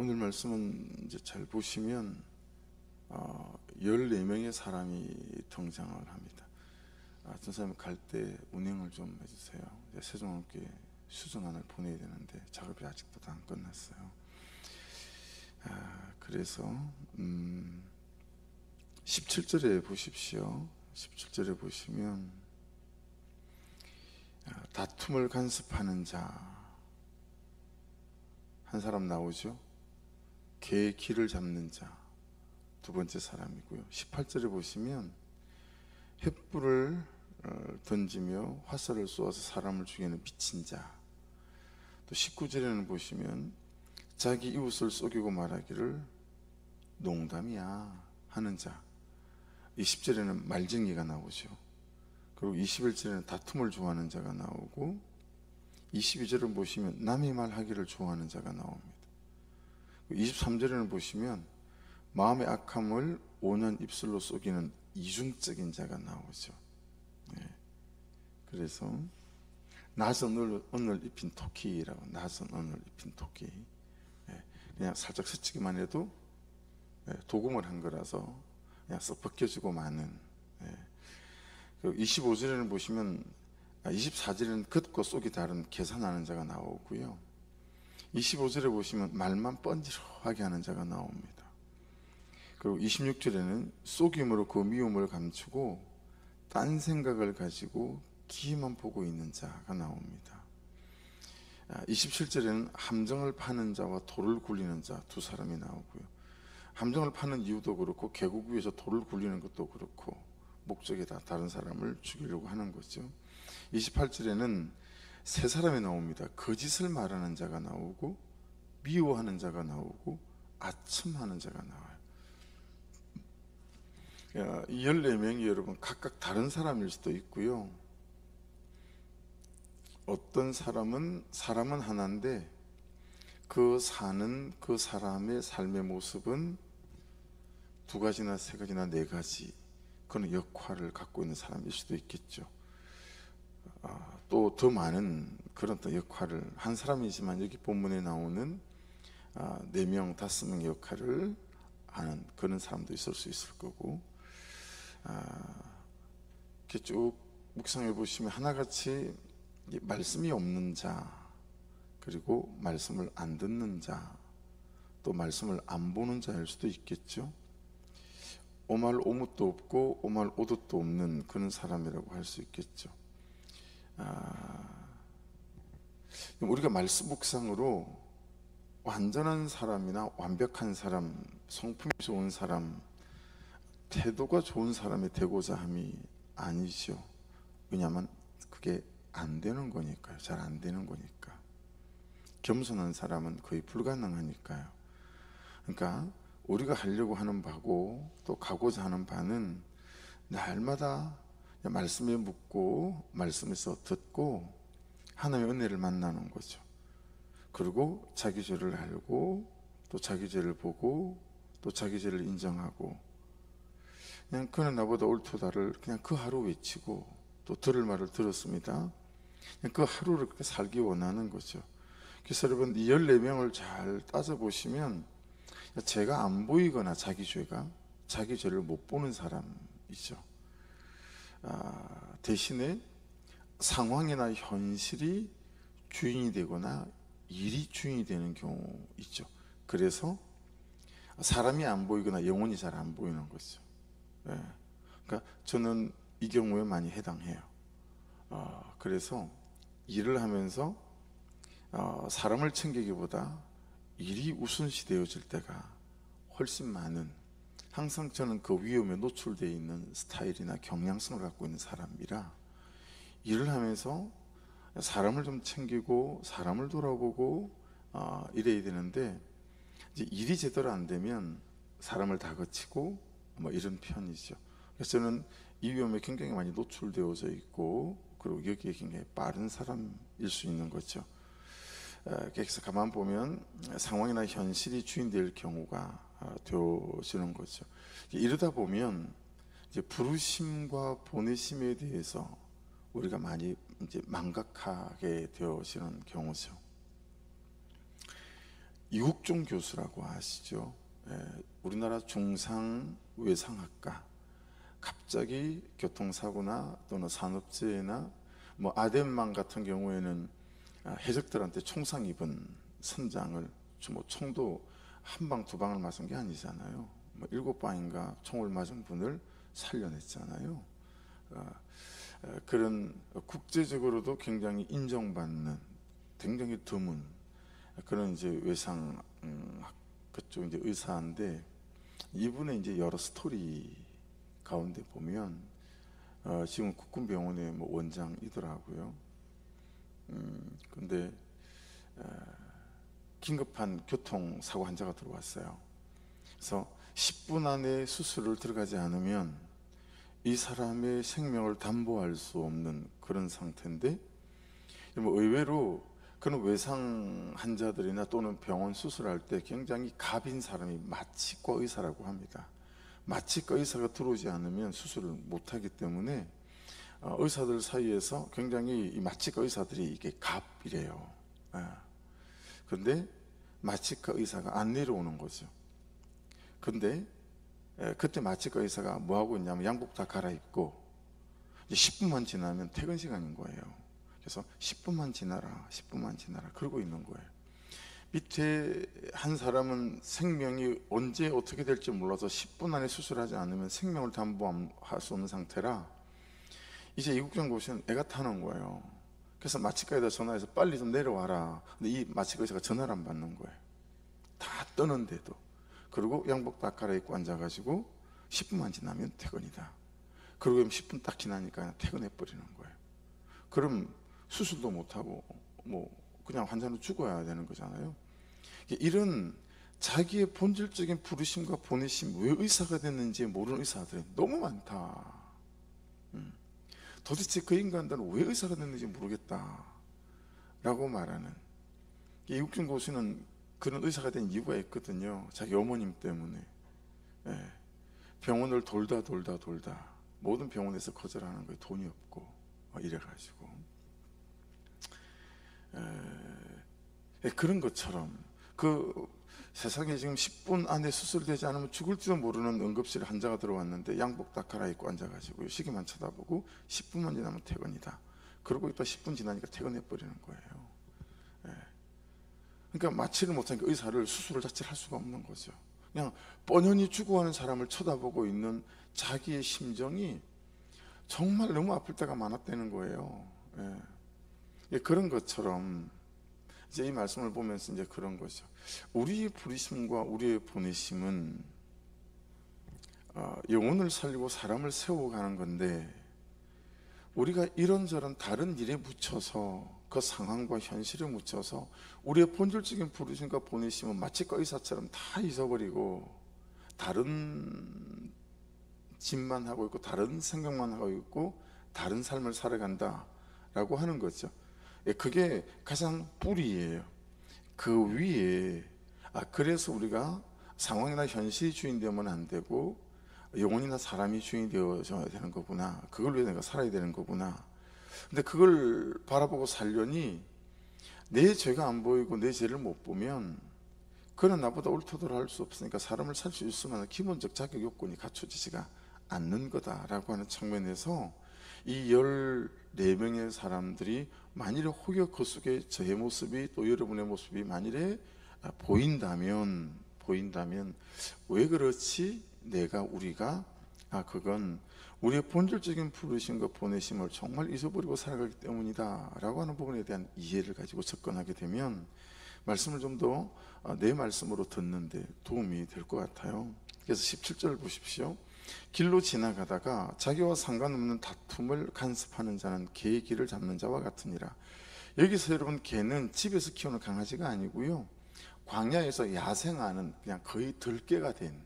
오늘 말씀은 이제 잘 보시면 14명의 사람이 등장을 합니다. 전사님 갈 때 운행을 좀 해주세요. 세종교회 수정안을 보내야 되는데 작업이 아직도 다 안 끝났어요. 그래서 17절에 보십시오. 17절에 보시면 다툼을 간섭하는 자 한 사람 나오죠. 개의 길을 잡는 자 두 번째 사람이고요. 18절에 보시면 횃불을 던지며 화살을 쏘아서 사람을 죽이는 미친 자. 또 19절에는 보시면 자기 이웃을 속이고 말하기를 농담이야 하는 자. 20절에는 말쟁이가 나오죠. 그리고 21절에는 다툼을 좋아하는 자가 나오고 22절을 보시면 남의 말 하기를 좋아하는 자가 나옵니다. 23절에는 보시면 마음의 악함을 온연 입술로 속이는 이중적인 자가 나오죠. 그래서 낯은 언을 입힌 토끼라고, 낯은 언을 입힌 토끼. 그냥 살짝 스치기만 해도 도금을 한 거라서 그냥 썩 벗겨지고 마는. 25절에는 보시면 24절에는 겉과 속이 다른 계산하는 자가 나오고요. 25절에 보시면 말만 뻔질하게 하는 자가 나옵니다. 그리고 26절에는 속임으로 그 미움을 감추고 딴 생각을 가지고 기만 보고 있는 자가 나옵니다. 27절에는 함정을 파는 자와 돌을 굴리는 자 두 사람이 나오고요. 함정을 파는 이유도 그렇고 계곡 위에서 돌을 굴리는 것도 그렇고 목적이 다 다른 사람을 죽이려고 하는 거죠. 28절에는 세 사람이 나옵니다. 거짓을 말하는 자가 나오고 미워하는 자가 나오고 아첨하는 자가 나와요. 이 14명이 여러분 각각 다른 사람일 수도 있고요. 어떤 사람은 하나인데 그 사는 그 사람의 삶의 모습은 두 가지나 세 가지나 네 가지 그런 역할을 갖고 있는 사람일 수도 있겠죠. 또 더 많은 그런 또 역할을 한 사람이지만 여기 본문에 나오는 4명, 5명의 역할을 하는 그런 사람도 있을 수 있을 거고, 이렇게 쭉 묵상해 보시면 하나같이 말씀이 없는 자, 그리고 말씀을 안 듣는 자, 또 말씀을 안 보는 자일 수도 있겠죠. 오말 오뭇도 없고 오말 오듯도 없는 그런 사람이라고 할 수 있겠죠. 우리가 말씀 묵상으로 완전한 사람이나 완벽한 사람, 성품이 좋은 사람, 태도가 좋은 사람이 되고자 함이 아니죠. 왜냐하면 그게 안 되는 거니까요. 잘 안 되는 거니까. 겸손한 사람은 거의 불가능하니까요. 그러니까 우리가 하려고 하는 바고 또 가고자 하는 바는 날마다 말씀에 묻고 말씀에서 듣고 하나님의 은혜를 만나는 거죠. 그리고 자기 죄를 알고 또 자기 죄를 보고 또 자기 죄를 인정하고, 그냥 그는 나보다 옳도다를 그냥 그 하루 외치고 또 들을 말을 들었습니다. 그냥 그 하루를 그렇게 살기 원하는 거죠. 그래서 여러분 이 14명을 잘 따져보시면 죄가 안 보이거나 자기 죄를 못 보는 사람이죠. 대신에 상황이나 현실이 주인이 되거나 일이 주인이 되는 경우 있죠. 그래서 사람이 안 보이거나 영혼이 잘 안 보이는 거죠. 그러니까 저는 이 경우에 많이 해당해요. 그래서 일을 하면서 사람을 챙기기보다 일이 우선시 되어질 때가 훨씬 많은, 항상 저는 그 위험에 노출되어 있는 스타일이나 경향성을 갖고 있는 사람이라 일을 하면서 사람을 좀 챙기고 사람을 돌아보고 이래야 되는데, 이제 일이 제대로 안 되면 사람을 다 거치고 뭐 이런 편이죠. 그래서 저는 이 위험에 굉장히 많이 노출되어져 있고, 그리고 여기에 굉장히 빠른 사람일 수 있는 거죠. 그래서 가만 보면 상황이나 현실이 주인 될 경우가 되어지는 거죠. 이러다 보면 이제 부르심과 보내심에 대해서 우리가 많이 이제 망각하게 되어지는 경우죠. 이국종 교수라고 아시죠? 우리나라 중상외상학과. 갑자기 교통사고나 또는 산업재해나 뭐 아덴만 같은 경우에는 해적들한테 총상 입은 선장을 뭐 총도 한 방 두 방을 맞은 게 아니잖아요. 뭐 7방인가 총을 맞은 분을 살려냈잖아요. 그런 국제적으로도 굉장히 인정받는 굉장히 드문 그런 이제 외상학 그쪽 이제 의사인데, 이분의 이제 여러 스토리 가운데 보면 지금 국군병원의 뭐 원장이더라고요. 근데 긴급한 교통사고 환자가 들어왔어요. 그래서 10분 안에 수술을 들어가지 않으면 이 사람의 생명을 담보할 수 없는 그런 상태인데, 뭐 의외로 그런 외상 환자들이나 또는 병원 수술할 때 굉장히 갑인 사람이 마취과 의사라고 합니다. 마취과 의사가 들어오지 않으면 수술을 못하기 때문에 의사들 사이에서 굉장히 이 마취과 의사들이 이게 갑이래요. 근데 마취과 의사가 안 내려오는 거죠. 근데 그때 마취과 의사가 뭐 하고 있냐면 양복 다 갈아입고 이제 10분만 지나면 퇴근 시간인 거예요. 그래서 10분만 지나라, 10분만 지나라 그러고 있는 거예요. 밑에 한 사람은 생명이 언제 어떻게 될지 몰라서 10분 안에 수술하지 않으면 생명을 담보할 수 없는 상태라 이제 이국장 교수는 애가 타는 거예요. 그래서 마취과에다 전화해서 빨리 좀 내려와라. 근데 이 마취과 의사가 전화를 안 받는 거예요. 다 떠는데도. 그리고 양복 딱 갈아입고 앉아가지고 10분만 지나면 퇴근이다. 그리고 10분 딱 지나니까 퇴근해 버리는 거예요. 그럼 수술도 못하고 뭐 그냥 환자는 죽어야 되는 거잖아요. 이런 자기의 본질적인 부르심과 보내심, 왜 의사가 됐는지 모르는 의사들이 너무 많다. 도대체 그 인간들은 왜 의사가 됐는지 모르겠다 라고 말하는, 이국준 교수는 그런 의사가 된 이유가 있거든요. 자기 어머님 때문에 병원을 돌다 모든 병원에서 거절하는 거예요. 돈이 없고 이래가지고 그런 것처럼 그 세상에 지금 10분 안에 수술되지 않으면 죽을지도 모르는 응급실 환자가 들어왔는데 양복 딱 갈아입고 앉아가지고 시계만 쳐다보고 10분만 지나면 퇴근이다. 그러고 있다 10분 지나니까 퇴근해버리는 거예요. 그러니까 마취를 못하니까 의사를 수술을 자체를 할 수가 없는 거죠. 그냥 뻔연히 죽어가는 사람을 쳐다보고 있는 자기의 심정이 정말 너무 아플 때가 많았다는 거예요. 그런 것처럼 이제 이 말씀을 보면서 이제 그런 거죠. 우리의 부르심과 우리의 보내심은 영혼을 살리고 사람을 세워가는 건데, 우리가 이런저런 다른 일에 묻혀서 그 상황과 현실에 묻혀서 우리의 본질적인 부르심과 보내심은 마취과 의사처럼 다 잊어버리고 다른 짓만 하고 있고 다른 생각만 하고 있고 다른 삶을 살아간다 라고 하는 거죠. 그게 가장 뿌리예요. 그 위에 그래서 우리가 상황이나 현실이 주인 되면 안 되고 영혼이나 사람이 주인이 되어져야 되는 거구나. 그걸 위해 내가 살아야 되는 거구나. 근데 그걸 바라보고 살려니 내 죄가 안 보이고 내 죄를 못 보면 그는 나보다 옳도도로 할 수 없으니까 사람을 살 수 있을 만한 기본적 자격 요건이 갖춰지지가 않는 거다라고 하는 측면에서 이 14명의 사람들이 만일에 혹여 그 속에 저의 모습이 또 여러분의 모습이 만일에 보인다면 왜 그렇지? 우리가 그건 우리의 본질적인 부르심과 보내심을 정말 잊어버리고 살아가기 때문이다 라고 하는 부분에 대한 이해를 가지고 접근하게 되면 말씀을 좀 더 내 말씀으로 듣는데 도움이 될 것 같아요. 그래서 17절 보십시오. 길로 지나가다가 자기와 상관없는 다툼을 간섭하는 자는 개의 길을 잡는 자와 같으니라. 여기서 여러분, 개는 집에서 키우는 강아지가 아니고요, 광야에서 야생하는 그냥 거의 들개가 된,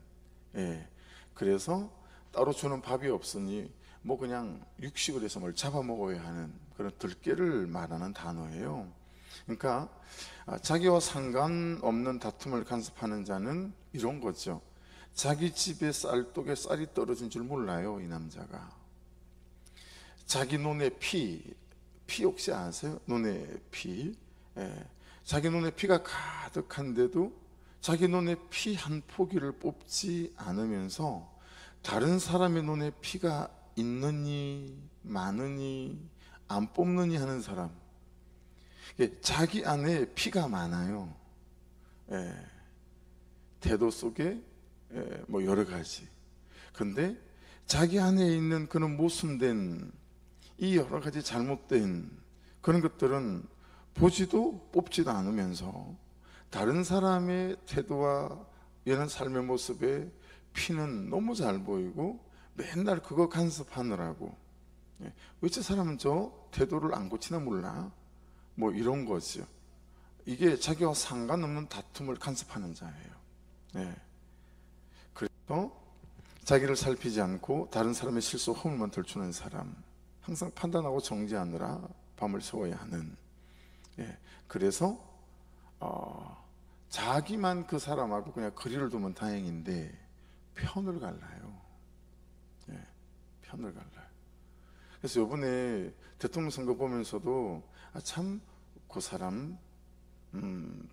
그래서 따로 주는 밥이 없으니 뭐 그냥 육식을 해서 뭘 잡아먹어야 하는 그런 들개를 말하는 단어예요. 그러니까 자기와 상관없는 다툼을 간섭하는 자는 이런 거죠. 자기 집에 쌀독에 쌀이 떨어진 줄 몰라요, 이 남자가. 자기 눈에 피 혹시 아세요? 눈에 피. 자기 눈에 피가 가득한데도 자기 눈에 피 한 포기를 뽑지 않으면서 다른 사람의 눈에 피가 있느니 많으니 안 뽑느니 하는 사람, 자기 안에 피가 많아요. 예, 태도 속에 뭐 여러 가지. 근데 자기 안에 있는 그런 모순된 이 여러 가지 잘못된 그런 것들은 보지도 뽑지도 않으면서 다른 사람의 태도와 이런 삶의 모습에 피는 너무 잘 보이고 맨날 그거 간섭하느라고, 왜 저 사람은 저 태도를 안 고치나 몰라, 뭐 이런 거죠. 이게 자기와 상관없는 다툼을 간섭하는 자예요. 그래서 자기를 살피지 않고 다른 사람의 실수 허물만 들추는 사람, 항상 판단하고 정죄하느라 밤을 새워야 하는, 그래서 자기만 그 사람하고 그냥 거리를 두면 다행인데 편을 갈라요. 편을 갈라요. 그래서 이번에 대통령 선거 보면서도 참 그 사람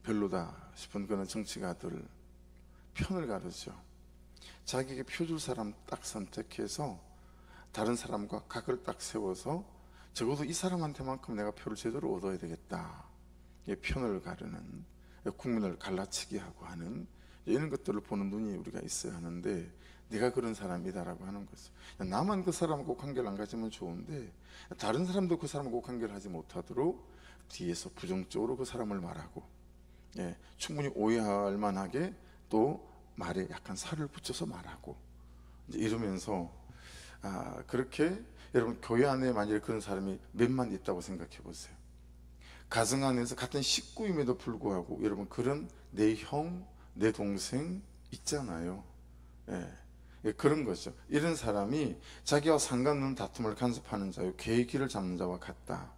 별로다 싶은 그런 정치가들 편을 가르죠. 자기에게 표줄 사람 딱 선택해서 다른 사람과 각을 딱 세워서 적어도 이 사람한테만큼 내가 표를 제대로 얻어야 되겠다, 편을 가르는, 국민을 갈라치기 하고 하는 이런 것들을 보는 눈이 우리가 있어야 하는데, 네가 그런 사람이다라고 하는 거죠. 나만 그 사람하고 관계를 안 가지면 좋은데 다른 사람도 그 사람하고 관계를 하지 못하도록 뒤에서 부정적으로 그 사람을 말하고, 충분히 오해할 만하게 또 말에 약간 살을 붙여서 말하고, 이제 이러면서 그렇게 여러분 교회 안에 만약에 그런 사람이 몇만 있다고 생각해 보세요. 가정 안에서 같은 식구임에도 불구하고 여러분 그런 내 형, 내 동생 있잖아요. 그런 거죠. 이런 사람이 자기와 상관없는 다툼을 간섭하는 자요, 개의 길을 잡는 자와 같다.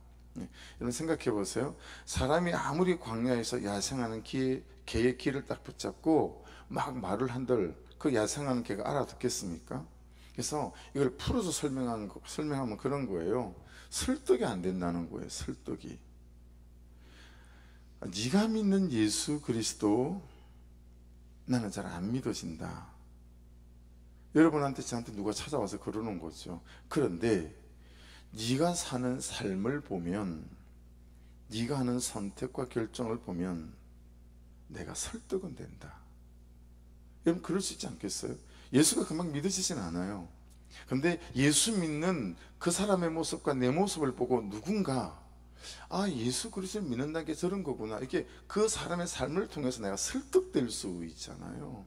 여러분 생각해 보세요. 사람이 아무리 광야에서 야생하는 개의 길을 딱 붙잡고 막 말을 한들 그 야생하는 개가 알아듣겠습니까? 그래서 이걸 풀어서 설명하면 그런 거예요. 설득이 안 된다는 거예요. 설득이. 네가 믿는 예수 그리스도 나는 잘 안 믿어진다. 여러분한테 저한테 누가 찾아와서 그러는 거죠. 그런데 네가 사는 삶을 보면, 네가 하는 선택과 결정을 보면 내가 설득은 된다. 여러분 그럴 수 있지 않겠어요? 예수가 금방 믿어지진 않아요. 근데 예수 믿는 그 사람의 모습과 내 모습을 보고 누군가 예수 그리스도를 믿는다는 게 저런 거구나, 이게 그 사람의 삶을 통해서 내가 설득될 수 있잖아요.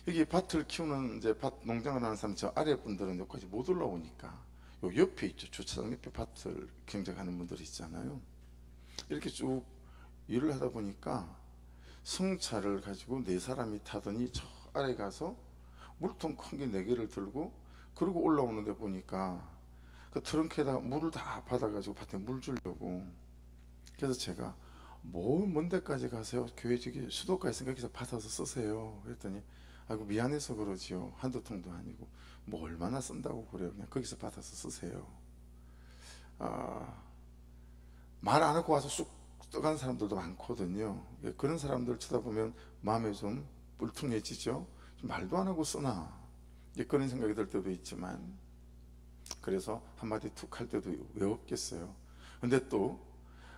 여기 밭을 키우는 이제 밭 농장을 하는 사람, 저 아래 분들은 여기까지 못 올라오니까 요 옆에 있죠. 주차장 옆에 밭을 경작하는 분들 있잖아요. 이렇게 쭉 일을 하다 보니까 승차를 가지고 네 사람이 타더니 저 아래 가서 물통 큰 게 네 개를 들고 그러고 올라오는데 보니까 그 트렁크에다가 물을 다 받아가지고 밭에 물 주려고. 그래서 제가 뭐 먼 데까지 가세요? 교회 저기 수도까지 생각해서 받아서 쓰세요. 그랬더니 아이고 미안해서 그러지요. 한두 통도 아니고 뭐 얼마나 쓴다고 그래요. 그냥 거기서 받아서 쓰세요. 말 안 하고 와서 쑥 떠간 사람들도 많거든요. 그런 사람들 쳐다보면 마음에 좀 뿔퉁해지죠. 말도 안 하고 쓰나, 그런 생각이 들 때도 있지만, 그래서 한마디 툭 할 때도 왜 없겠어요. 근데 또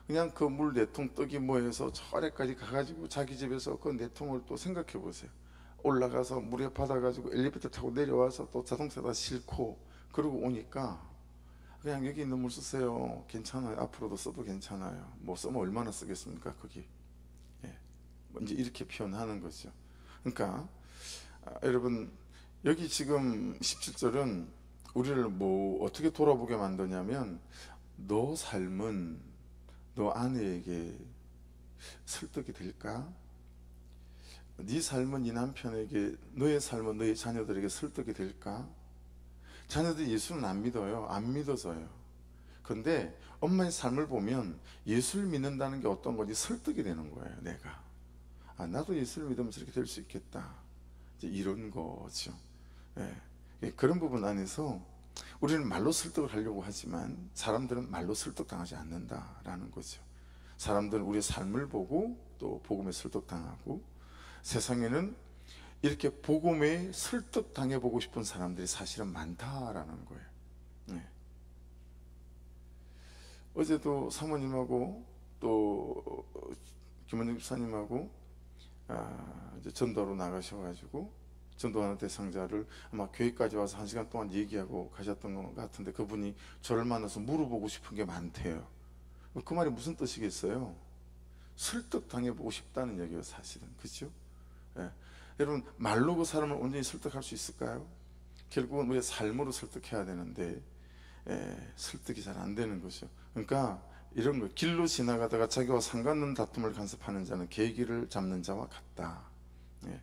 그냥 그 물 4통 떡이 뭐해서 저 아래까지 가가지고 자기 집에서 그 4통을 또 생각해 보세요. 올라가서 물에 받아가지고 엘리베이터 타고 내려와서 또 자동차에다 싣고 그러고 오니까 그냥 여기 있는 물 쓰세요. 괜찮아요. 앞으로도 써도 괜찮아요. 뭐 쓰면 얼마나 쓰겠습니까 거기. 이제 이렇게 표현하는 거죠. 그러니까 여러분 여기 지금 17절은 우리를 뭐 어떻게 돌아보게 만드냐면, 너 삶은 너 아내에게 설득이 될까? 네 삶은 네 남편에게, 너의 삶은 너의 자녀들에게 설득이 될까? 자녀들이 예수는 안 믿어요. 안 믿어서요. 근데 엄마의 삶을 보면 예수를 믿는다는 게 어떤 건지 설득이 되는 거예요. 내가 나도 예수를 믿으면서 이렇게 될 수 있겠다, 이제 이런 거죠. 그런 부분 안에서 우리는 말로 설득을 하려고 하지만 사람들은 말로 설득당하지 않는다라는 거죠. 사람들은 우리의 삶을 보고 또 복음에 설득당하고, 세상에는 이렇게 복음에 설득당해보고 싶은 사람들이 사실은 많다라는 거예요. 네. 어제도 사모님하고 또 김원중 집사님하고 이제 전도로 나가셔가지고 전도하는 대상자를 아마 교회까지 와서 1시간 동안 얘기하고 가셨던 것 같은데, 그분이 저를 만나서 물어보고 싶은 게 많대요. 그 말이 무슨 뜻이겠어요? 설득당해보고 싶다는 얘기예요, 사실은. 그렇죠? 예. 여러분, 말로 그 사람을 온전히 설득할 수 있을까요? 결국은 우리의 삶으로 설득해야 되는데 설득이 잘 안 되는 거죠. 그러니까 이런 거, 길로 지나가다가 자기와 상관없는 다툼을 간섭하는 자는 계기를 잡는 자와 같다. 예.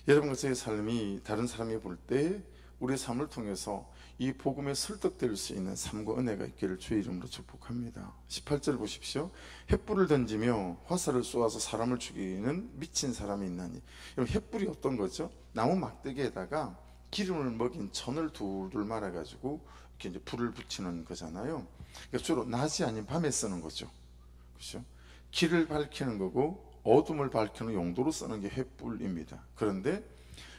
여러분과 저의 삶이 다른 사람이 볼 때 우리의 삶을 통해서 이 복음에 설득될 수 있는 삶과 은혜가 있기를 주의 이름으로 축복합니다. 18절 보십시오. 횃불을 던지며 화살을 쏘아서 사람을 죽이는 미친 사람이 있나니. 여러분, 횃불이 어떤 거죠? 나무 막대기에다가 기름을 먹인 천을 둘둘 말아가지고 이렇게 이제 불을 붙이는 거잖아요. 그러니까 주로 낮이 아닌 밤에 쓰는 거죠. 그렇죠? 길을 밝히는 거고 어둠을 밝히는 용도로 쓰는 게 횃불입니다. 그런데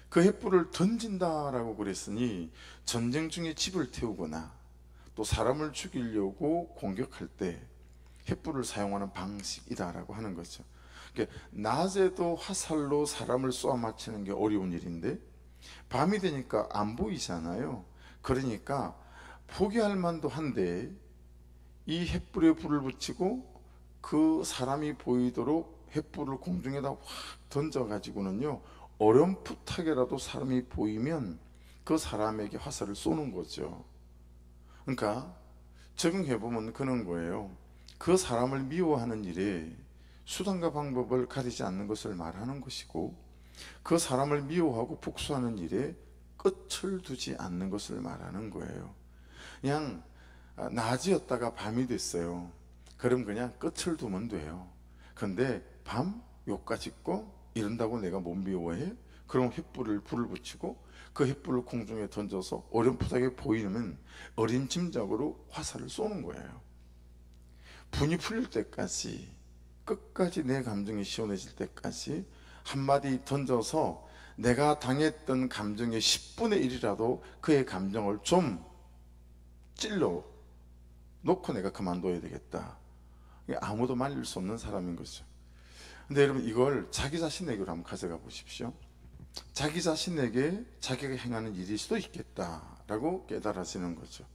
그 횃불을 던진다라고 그랬으니 전쟁 중에 집을 태우거나 또 사람을 죽이려고 공격할 때 횃불을 사용하는 방식이다라고 하는 거죠. 그러니까 낮에도 화살로 사람을 쏘아 맞히는 게 어려운 일인데 밤이 되니까 안 보이잖아요. 그러니까 포기할 만도 한데 이 횃불에 불을 붙이고 그 사람이 보이도록 횃불을 공중에다 확 던져가지고는요, 어렴풋하게라도 사람이 보이면 그 사람에게 화살을 쏘는 거죠. 그러니까 적용해보면 그런 거예요. 그 사람을 미워하는 일에 수단과 방법을 가리지 않는 것을 말하는 것이고, 그 사람을 미워하고 복수하는 일에 끝을 두지 않는 것을 말하는 거예요. 그냥 낮이었다가 밤이 됐어요. 그럼 그냥 끝을 두면 돼요. 근데 밤 요까 짓고 이런다고 내가 못 미워해? 그럼 횃불을 불을 붙이고 그 횃불을 공중에 던져서 어렴풋하게 보이면 어림짐작으로 화살을 쏘는 거예요. 분이 풀릴 때까지, 끝까지 내 감정이 시원해질 때까지 한마디 던져서 내가 당했던 감정의 10분의 1이라도 그의 감정을 좀 찔러 놓고 내가 그만둬야 되겠다. 아무도 말릴 수 없는 사람인 거죠. 근데 여러분, 이걸 자기 자신에게로 한번 가져가 보십시오. 자기 자신에게 자기가 행하는 일일 수도 있겠다라고 깨달아지는 거죠.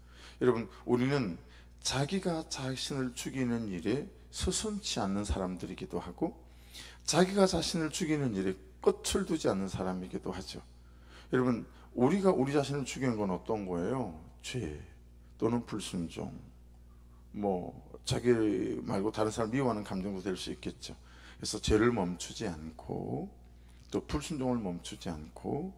여러분, 우리는 자기가 자신을 죽이는 일에 서슴지 않는 사람들이기도 하고 자기가 자신을 죽이는 일에 끝을 두지 않는 사람이기도 하죠. 여러분, 우리가 우리 자신을 죽이는 건 어떤 거예요? 죄 또는 불순종, 자기 말고 다른 사람 미워하는 감정도 될 수 있겠죠. 그래서 죄를 멈추지 않고 또 불순종을 멈추지 않고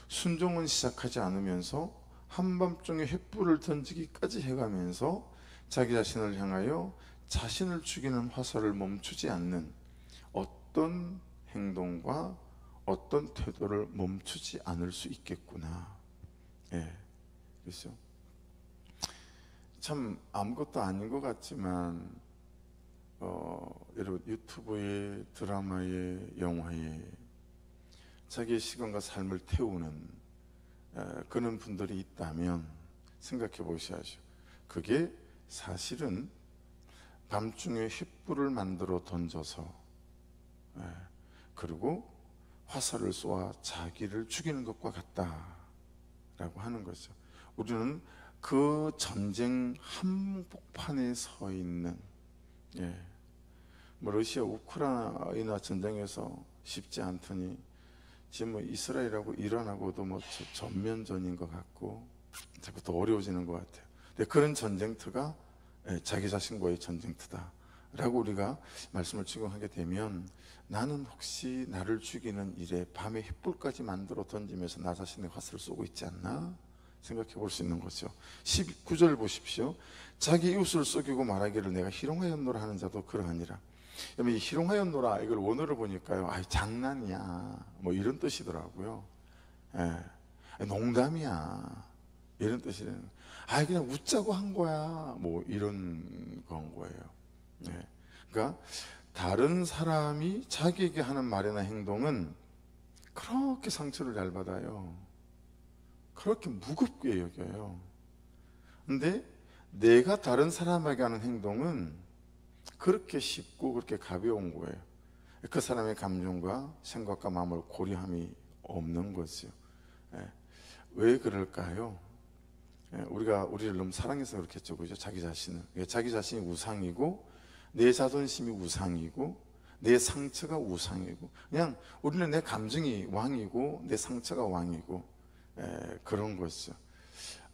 순종은 시작하지 않으면서 한밤중에 횃불을 던지기까지 해가면서 자기 자신을 향하여 자신을 죽이는 화살을 멈추지 않는 어떤 행동과 어떤 태도를 멈추지 않을 수 있겠구나. 예, 그렇죠. 참 아무것도 아닌 것 같지만 여러분, 유튜브에, 드라마에, 영화에 자기의 시간과 삶을 태우는 그런 분들이 있다면 생각해 보셔야죠. 그게 사실은 밤중에 횃불을 만들어 던져서 그리고 화살을 쏘아 자기를 죽이는 것과 같다라고 하는 거죠. 우리는 그 전쟁 한복판에 서 있는, 러시아 우크라이나 전쟁에서 쉽지 않더니 지금 이스라엘하고 이란하고도 전면전인 것 같고 자꾸 더 어려워지는 것 같아요. 근데 그런 전쟁터가 자기 자신과의 전쟁터다라고 우리가 말씀을 적용하게 되면, 나는 혹시 나를 죽이는 일에 밤에 횃불까지 만들어 던지면서 나 자신의 화살을 쏘고 있지 않나 생각해 볼 수 있는 거죠. 19절 보십시오. 자기 이웃을 속이고 말하기를 내가 희롱하였노라 하는 자도 그러하니라. 이 희롱하였노라, 이걸 원어로 보니까요, 장난이야 이런 뜻이더라고요. 농담이야 이런 뜻이래요. 그냥 웃자고 한 거야 이런 건 거예요. 그러니까 다른 사람이 자기에게 하는 말이나 행동은 그렇게 상처를 잘 받아요. 그렇게 무겁게 여겨요. 근데 내가 다른 사람에게 하는 행동은 그렇게 쉽고 그렇게 가벼운 거예요. 그 사람의 감정과 생각과 마음을 고려함이 없는 거죠. 왜 그럴까요? 우리를 너무 사랑해서 그렇겠죠, 그죠? 자기 자신이 우상이고, 내 자존심이 우상이고, 내 상처가 우상이고, 그냥 우리는 내 감정이 왕이고, 내 상처가 왕이고, 그런 거죠.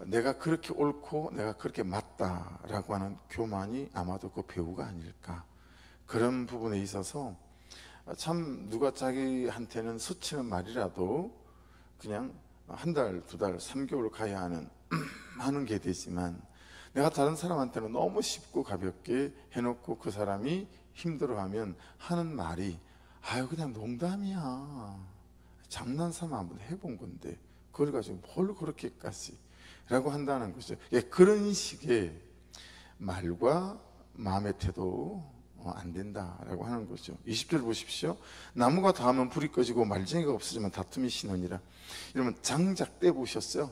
내가 그렇게 옳고, 내가 그렇게 맞다라고 하는 교만이 아마도 그 배우가 아닐까. 그런 부분에 있어서 참 누가 자기한테는 스치는 말이라도 그냥 한 달, 두 달, 3개월 가야 하는 게 되지만, 내가 다른 사람한테는 너무 쉽고 가볍게 해놓고 그 사람이 힘들어하면 하는 말이 아유 그냥 농담이야, 장난삼아 한번 해본 건데 그걸 가지고 뭘 그렇게까지 라고 한다는 거죠. 그런 식의 말과 마음의 태도 안 된다라고 하는 거죠. 20절 보십시오. 나무가 닿으면 불이 꺼지고 말쟁이가 없어지면 다툼이 신원이라. 이러면 장작 떼 보셨어요?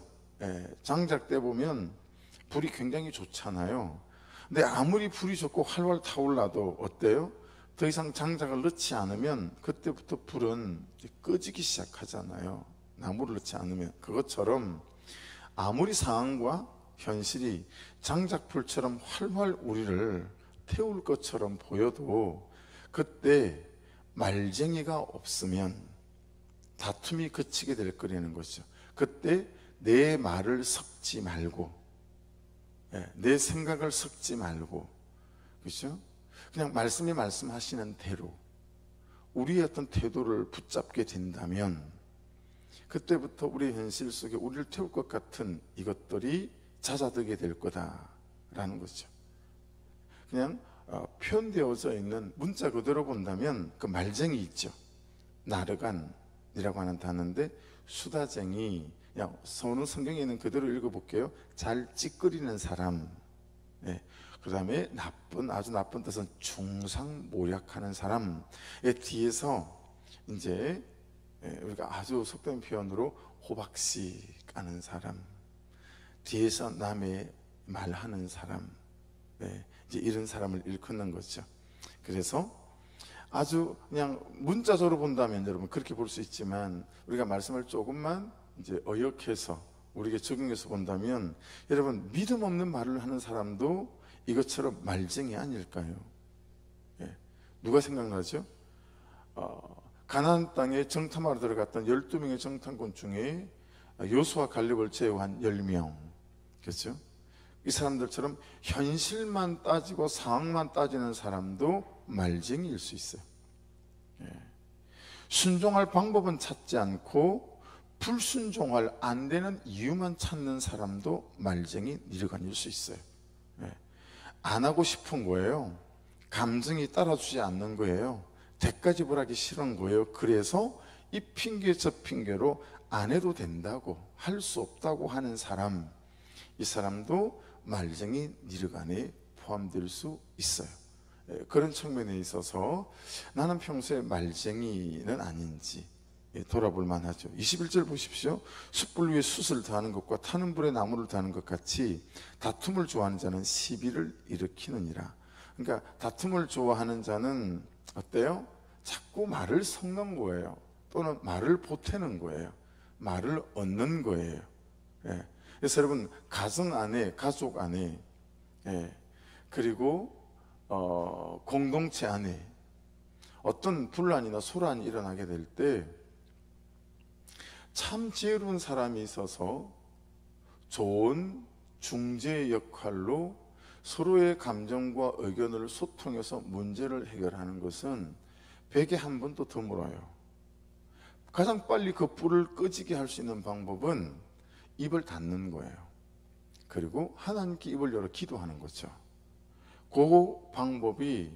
장작 떼 보면 불이 굉장히 좋잖아요. 근데 아무리 불이 좋고 활활 타올라도 어때요? 더 이상 장작을 넣지 않으면 그때부터 불은 꺼지기 시작하잖아요. 나무를 넣지 않으면. 그것처럼 아무리 상황과 현실이 장작불처럼 활활 우리를 태울 것처럼 보여도 그때 말쟁이가 없으면 다툼이 그치게 될 거라는 거죠. 그때 내 말을 섞지 말고, 내 생각을 섞지 말고, 그렇죠? 그냥 말씀이 말씀하시는 대로 우리의 어떤 태도를 붙잡게 된다면 그때부터 우리의 현실 속에 우리를 태울 것 같은 이것들이 잦아들게 될 거다라는 거죠. 그냥 표현되어져 있는 문자 그대로 본다면 그 말쟁이 있죠. 나르간이라고 하는 단어인데 수다쟁이, 그냥 성경에 있는 그대로 읽어볼게요. 잘 찌끄리는 사람. 그 다음에 아주 나쁜 뜻은 중상모략하는 사람의 뒤에서 이제 우리가 아주 속된 표현으로 호박씨 까는 사람, 뒤에서 남의 말하는 사람, 이제 이런 사람을 일컫는 거죠. 그래서 아주 그냥 문자적으로 본다면 여러분 그렇게 볼 수 있지만 우리가 말씀을 조금만 이제 어역해서 우리에게 적용해서 본다면 여러분 믿음 없는 말을 하는 사람도 이것처럼 말쟁이 아닐까요? 누가 생각나죠? 가나안 땅에 정탐하러 들어갔던 12명의 정탐꾼 중에 요수아 갈렙을 제외한 10명, 그렇죠? 이 사람들처럼 현실만 따지고 상황만 따지는 사람도 말쟁이일 수 있어요. 순종할 방법은 찾지 않고 불순종할 안 되는 이유만 찾는 사람도 말쟁이 니르간일 수 있어요. 안 하고 싶은 거예요. 감정이 따라주지 않는 거예요. 대가지불하기 싫은 거예요. 그래서 이 핑계 저 핑계로 안 해도 된다고, 할 수 없다고 하는 사람, 이 사람도 말쟁이 니르간에 포함될 수 있어요. 그런 측면에 있어서 나는 평소에 말쟁이는 아닌지 돌아볼 만하죠. 21절 보십시오. 숯불 위에 숯을 더하는 것과 타는 불에 나무를 더하는 것 같이 다툼을 좋아하는 자는 시비를 일으키느니라. 그러니까 다툼을 좋아하는 자는 어때요? 자꾸 말을 섞는 거예요. 또는 말을 보태는 거예요. 말을 얻는 거예요. 그래서 여러분 가정 안에, 가족 안에, 그리고 공동체 안에 어떤 분란이나 소란이 일어나게 될 때 참 지혜로운 사람이 있어서 좋은 중재 역할로 서로의 감정과 의견을 소통해서 문제를 해결하는 것은 100에 한 번도 드물어요. 가장 빨리 그 불을 꺼지게 할 수 있는 방법은 입을 닫는 거예요. 그리고 하나님께 입을 열어 기도하는 거죠. 그 방법이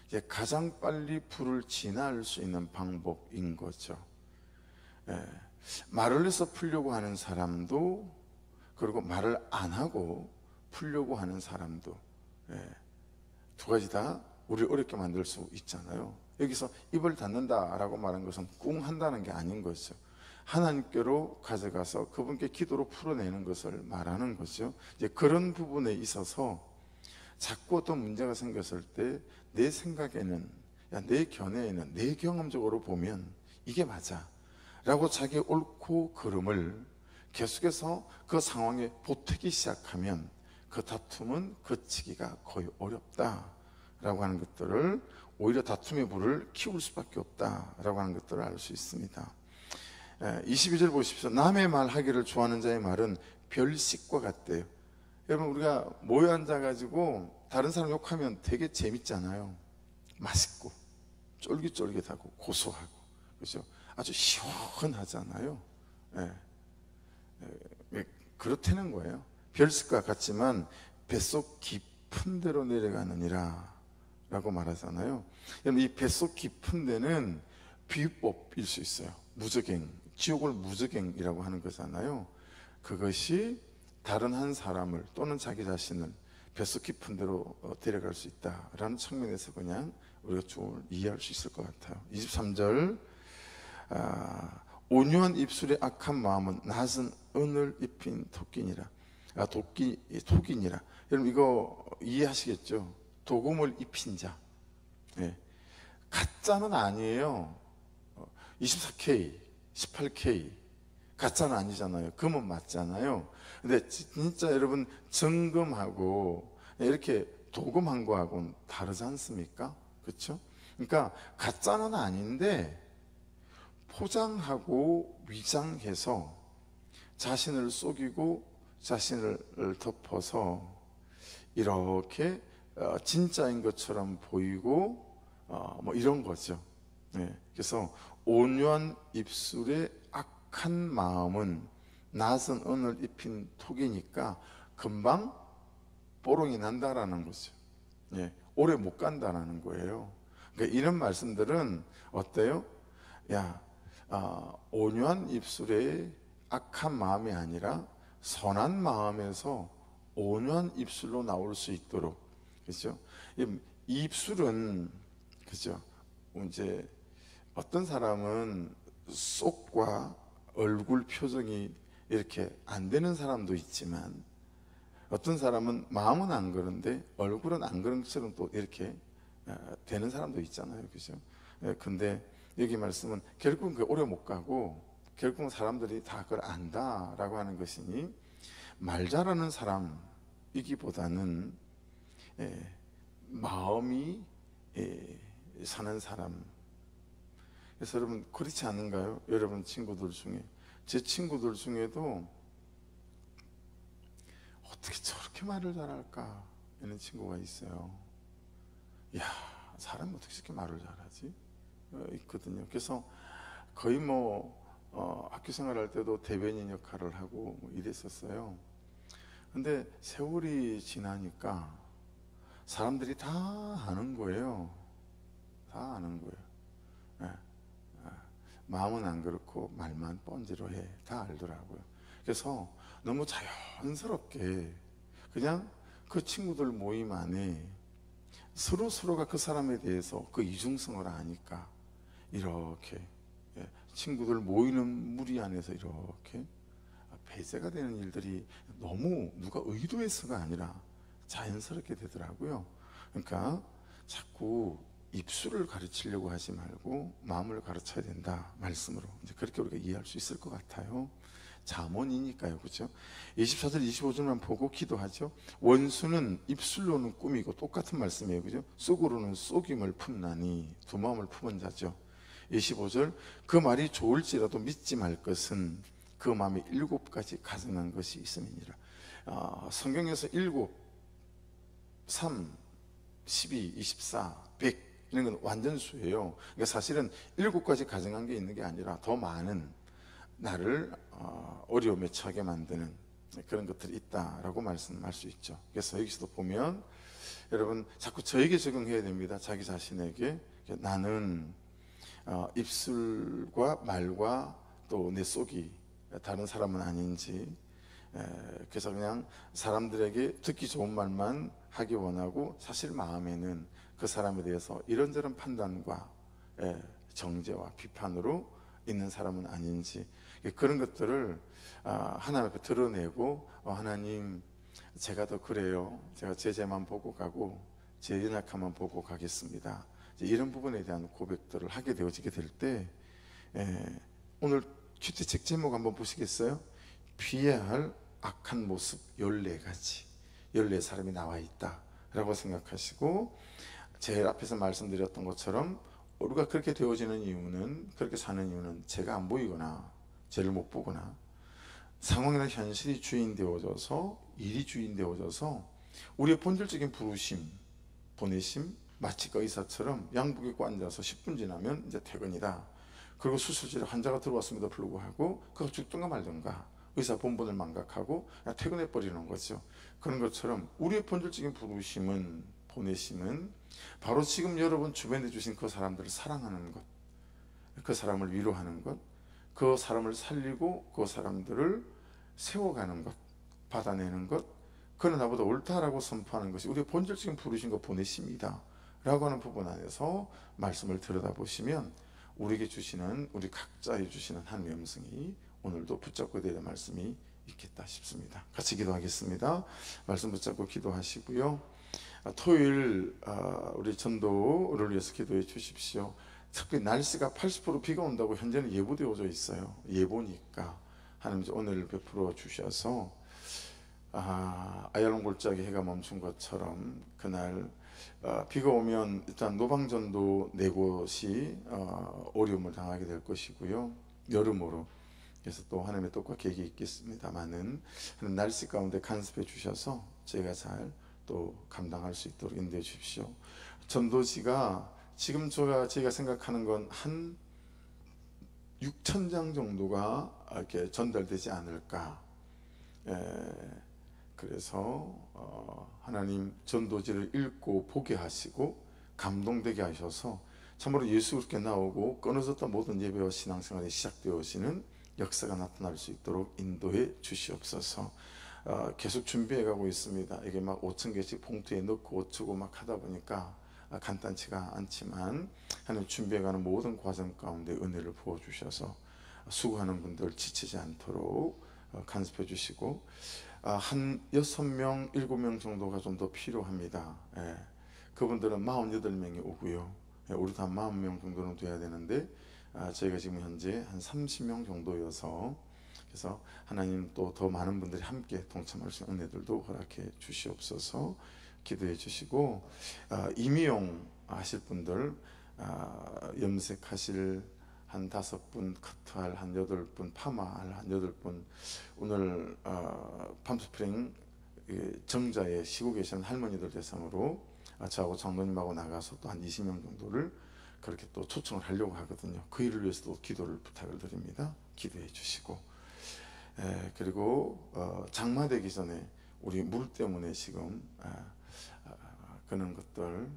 이제 가장 빨리 불을 진화할 수 있는 방법인 거죠. 말을 해서 풀려고 하는 사람도, 그리고 말을 안 하고 풀려고 하는 사람도, 두 가지 다 우리를 어렵게 만들 수 있잖아요. 여기서 입을 닫는다라고 말한 것은 꿍 한다는 게 아닌 거죠. 하나님께로 가져가서 그분께 기도로 풀어내는 것을 말하는 거죠. 이제 그런 부분에 있어서 자꾸 어떤 문제가 생겼을 때 내 생각에는, 내 견해에는, 내 경험적으로 보면 이게 맞아 라고 자기 옳고 그름을 계속해서 그 상황에 보태기 시작하면 그 다툼은 그치기가 거의 어렵다라고 하는 것들을, 오히려 다툼의 불을 키울 수밖에 없다라고 하는 것들을 알 수 있습니다. 22절 보십시오. 남의 말 하기를 좋아하는 자의 말은 별식과 같대요. 여러분, 우리가 모여 앉아가지고 다른 사람 욕하면 되게 재밌잖아요. 맛있고 쫄깃쫄깃하고 고소하고, 그렇죠? 아주 시원하잖아요. 그렇다는 거예요. 별식과 같지만 뱃속 깊은 데로 내려가느니라 라고 말하잖아요. 여러분, 이 뱃속 깊은 데는 비유법일 수 있어요. 무저갱, 지옥을 무저갱이라고 하는 거잖아요. 그것이 다른 한 사람을 또는 자기 자신을 뱃속 깊은 데로 데려갈 수 있다라는 측면에서 그냥 우리가 좀 이해할 수 있을 것 같아요. 23절, 온유한 입술의 악한 마음은 낮은 은을 입힌 토끼니라. 토끼니라. 여러분, 이거 이해하시겠죠? 도금을 입힌 자. 가짜는 아니에요. 24K, 18K 가짜는 아니잖아요. 금은 맞잖아요. 근데 진짜 여러분, 정금하고 이렇게 도금한 거하고는 다르지 않습니까? 그렇죠? 그러니까 가짜는 아닌데 포장하고 위장해서 자신을 속이고 자신을 덮어서 이렇게 진짜인 것처럼 보이고 뭐 이런 거죠. 그래서 온유한 입술의 악한 마음은 낯은 은을 입힌 톡이니까 금방 뽀롱이 난다라는 거죠. 오래 못 간다라는 거예요. 그러니까 이런 말씀들은 어때요? 온유한 입술의 악한 마음이 아니라 선한 마음에서 온유한 입술로 나올 수 있도록, 그렇죠? 이 입술은, 그렇죠? 이제 어떤 사람은 속과 얼굴 표정이 이렇게 안 되는 사람도 있지만, 어떤 사람은 마음은 안 그런데 얼굴은 안 그런 것처럼 또 이렇게 되는 사람도 있잖아요, 그죠? 근데 여기 말씀은 결국은 그 오래 못 가고 결국은 사람들이 다 그걸 안다라고 하는 것이니, 말 잘하는 사람이기보다는 마음이 사는 사람. 그래서 여러분, 그렇지 않은가요? 여러분 친구들 중에, 제 친구들 중에도 어떻게 저렇게 말을 잘할까 이런 친구가 있어요. 사람이 어떻게 저렇게 말을 잘하지? 있거든요. 그래서 거의 학교 생활할 때도 대변인 역할을 하고 이랬었어요. 근데 세월이 지나니까 사람들이 다 아는 거예요. 다 아는 거예요. 마음은 안 그렇고 말만 뻔지로 해. 다 알더라고요. 그래서 너무 자연스럽게 그냥 그 친구들 모임 안에 서로가 그 사람에 대해서 그 이중성을 아니까 이렇게 친구들 모이는 무리 안에서 이렇게 배제가 되는 일들이 너무 누가 의도해서가 아니라 자연스럽게 되더라고요. 그러니까 자꾸 입술을 가르치려고 하지 말고 마음을 가르쳐야 된다, 말씀으로. 이제 그렇게 우리가 이해할 수 있을 것 같아요. 잠언이니까요, 그렇죠? 24절 25절만 보고 기도하죠. 원수는 입술로는 꾸미고, 똑같은 말씀이에요, 그죠? 속으로는 속임을 품나니, 두 마음을 품은 자죠. 25절, 그 말이 좋을지라도 믿지 말 것은 그 마음에 7가지 가증한 것이 있음이니라. 성경에서 7, 3, 12, 24, 100 이런 건 완전수예요. 그러니까 사실은 7가지 가증한 게 있는 게 아니라 더 많은, 나를 어려움에 처하게 만드는 그런 것들이 있다라고 말씀할 수 있죠. 그래서 여기서도 보면 여러분, 자꾸 저에게 적용해야 됩니다. 자기 자신에게. 나는 입술과 말과 또 내 속이 다른 사람은 아닌지, 그래서 그냥 사람들에게 듣기 좋은 말만 하기 원하고 사실 마음에는 그 사람에 대해서 이런저런 판단과 정죄와 비판으로 있는 사람은 아닌지, 그런 것들을 하나님 앞에 드러내고, 하나님, 제가 더 그래요. 제가 제 죄만 보고 가고 제 연약함만 보고 가겠습니다. 이런 부분에 대한 고백들을 하게 되어지게 될 때, 오늘 큐티책 제목 한번 보시겠어요? 피해야 할 악한 모습 14가지, 14사람이 나와 있다 라고 생각하시고, 제일 앞에서 말씀드렸던 것처럼 우리가 그렇게 되어지는 이유는, 그렇게 사는 이유는 제가 안 보이거나 죄를 못 보거나 상황이나 현실이 주인 되어져서, 일이 주인 되어져서 우리의 본질적인 부르심, 보내심, 마치 그 의사처럼 양복 입고 앉아서 10분 지나면 이제 퇴근이다. 그리고 수술실에 환자가 들어왔음에도 불구하고 그가 죽든가 말든가 의사 본분을 망각하고 그냥 퇴근해 버리는 거죠. 그런 것처럼 우리의 본질적인 부르심은, 보내심은 바로 지금 여러분 주변에 주신 그 사람들을 사랑하는 것, 그 사람을 위로하는 것, 그 사람을 살리고 그 사람들을 세워가는 것, 받아내는 것, 그는 나보다 옳다라고 선포하는 것이 우리의 본질적인 부르심과 보내심이다 라고 하는 부분 안에서 말씀을 들여다보시면 우리에게 주시는, 우리 각자에 주시는 하나님의 음성이 오늘도 붙잡고 되는 말씀이 있겠다 싶습니다. 같이 기도하겠습니다. 말씀 붙잡고 기도하시고요. 토요일 우리 전도를 위해서 기도해 주십시오. 특히 날씨가 80% 비가 온다고 현재는 예보되어져 있어요. 예보니까 하나님 오늘 베풀어 주셔서 아얄론 골짜기 해가 멈춘 것처럼 그날 비가 오면 일단 노방전도 4곳이 어려움을 당하게 될 것이고요. 여름으로. 그래서 또 하나님의 뜻과 계획이 있겠습니다만은 날씨 가운데 간섭해 주셔서 저희가 잘 또 감당할 수 있도록 인도해 주십시오. 전도지가 지금 저희가 생각하는 건 한 6,000장 정도가 이렇게 전달되지 않을까. 그래서 하나님 전도지를 읽고 보게 하시고 감동되게 하셔서 참으로 예수 그렇게 나오고 끊어졌던 모든 예배와 신앙생활이 시작되어지는 역사가 나타날 수 있도록 인도해 주시옵소서. 계속 준비해 가고 있습니다. 이게 막 5,000개씩 봉투에 넣고 어쩌고 막 하다 보니까 간단치가 않지만 하나님 준비해가는 모든 과정 가운데 은혜를 부어주셔서 수고하는 분들 지치지 않도록 간섭해 주시고, 한 6명, 7명 정도가 좀 더 필요합니다. 그분들은 48명이 오고요. 우리도 한 40명 정도는 돼야 되는데 저희가 지금 현재 한 30명 정도여서, 그래서 하나님 또 더 많은 분들이 함께 동참할 수 있는 은혜들도 허락해 주시옵소서. 기도해 주시고, 임의용 하실 분들, 염색하실 한 5분, 커트할 한 8분, 파마할 한 8분, 오늘 팜스프링 정자에 쉬고 계시는 할머니들 대상으로 저하고 장로님하고 나가서 또 한 20명 정도를 그렇게 또 초청을 하려고 하거든요. 그 일을 위해서도 기도를 부탁을 드립니다. 기도해 주시고, 그리고 장마 되기 전에 우리 물 때문에 지금 그런 것들,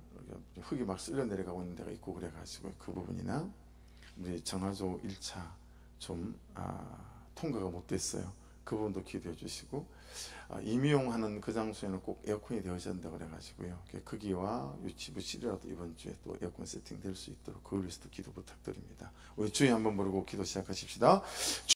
흙이 막 쓸려 내려가고 있는 데가 있고 그래가지고 그 부분이나 우리 정화조 1차 좀 통과가 못 됐어요. 그 부분도 기도해 주시고, 임용하는 그 장소에는 꼭 에어컨이 되어야 된다고 그래가지고요. 거기와 유치부실이라도 이번 주에 또 에어컨 세팅 될 수 있도록 그걸 위해서도 기도 부탁드립니다. 우리 주의 한번 부르고 기도 시작하십시다.